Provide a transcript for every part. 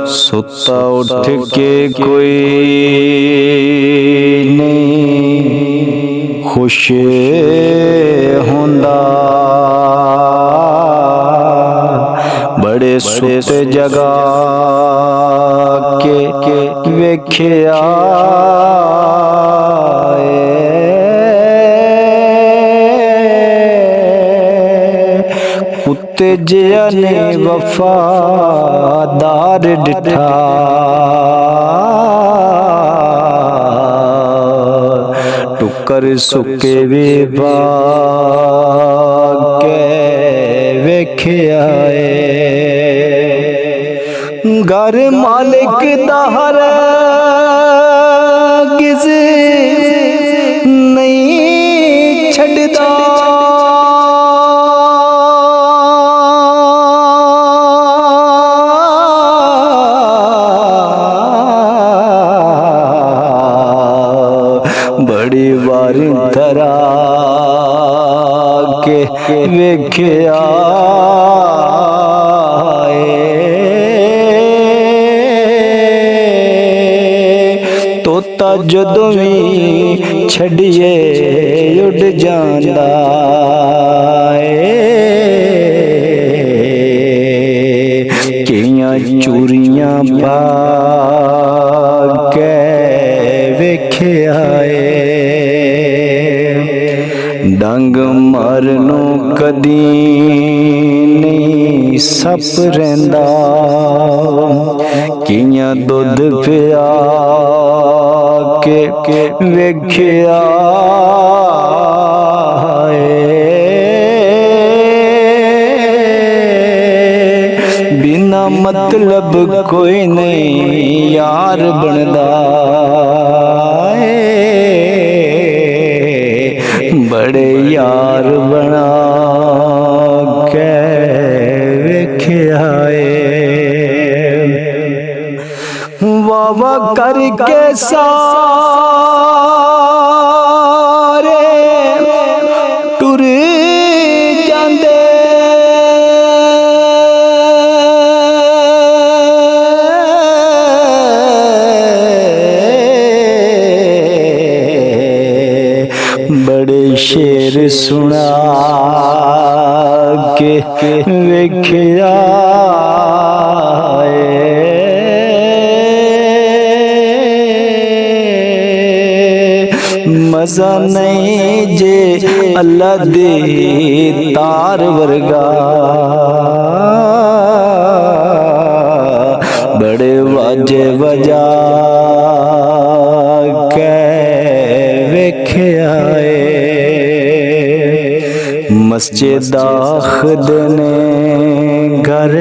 सुता उठ के कोई नहीं खुश होंदा, बड़े सुत जगा के वेख्या कुत्ते जिया ने वफादार डिठा, टुकर सुके वे बाग के वेख्या घर मालिक दा हरगिज़ नहीं छड़दा, बड़ी वारी धरा के वेख्या तोता जदों भी छड़िए उड़ जांदा कियां चूरियां पा के वेख्या डंग मारनों कदी नहीं सप रहिंदा, कियां दुध पिया के वेख्या बिना मतलब कोई नहीं यार बनदा, बड़े यार बना के वेख्या वावा करके सारे टुर जांदे, बड़े शेर सुना के वेख्या मजा नहीं जे अल्लाह दे तार वर्गा, बड़े वाजे वजा के वेख्या मस्जिद खुद ने घर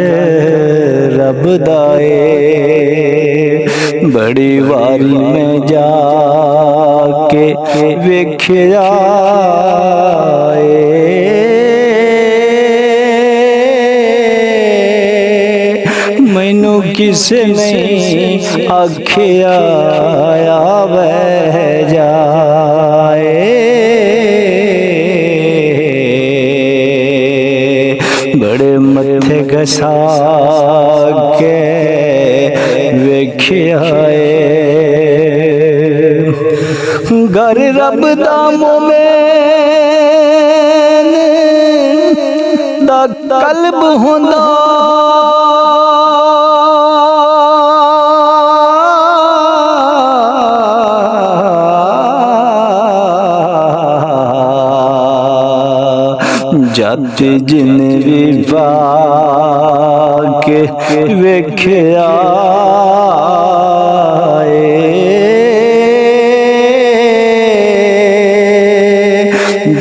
रब दाए, बड़ी वारी में जाके वेख्या मैनू किसे नहीं आख्या बह जाए, बड़े मथे घसा के वेख्या घर रब दा मोमेन दा कल्ब होंदा, जाति जिन भी के वेख्या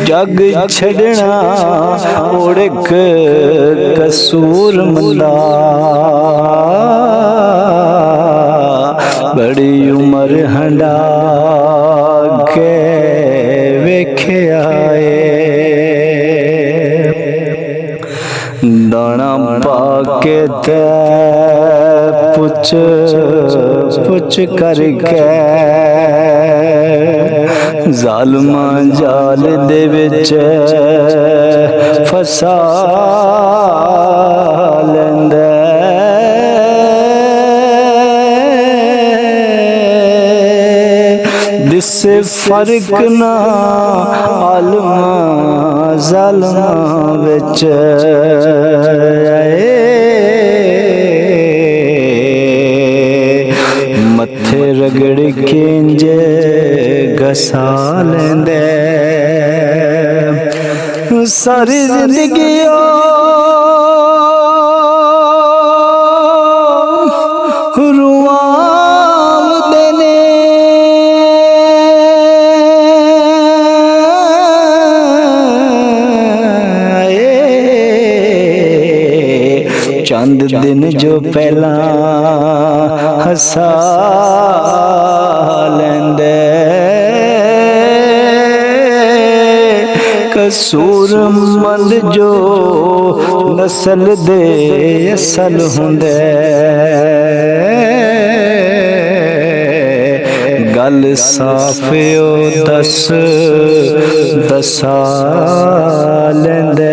जग छड़ना ओढ़क कसूर मंदा, बड़ी उम्र हंडा के वेख्या दाना पाके ते पुछ पुछ करके जालमा जाल दे विच फसा लैंदा विसे फर्क ना आलमा जालमा विच मथे रगड़ के इंजे घसा लेंदे सारी जिंदगी रुआवदे ने चंद दिन जो पहला हसा लेंदे कसूरमंद जो नस्ल दे असल हुंदे गल साफ ओ दसा लेंदे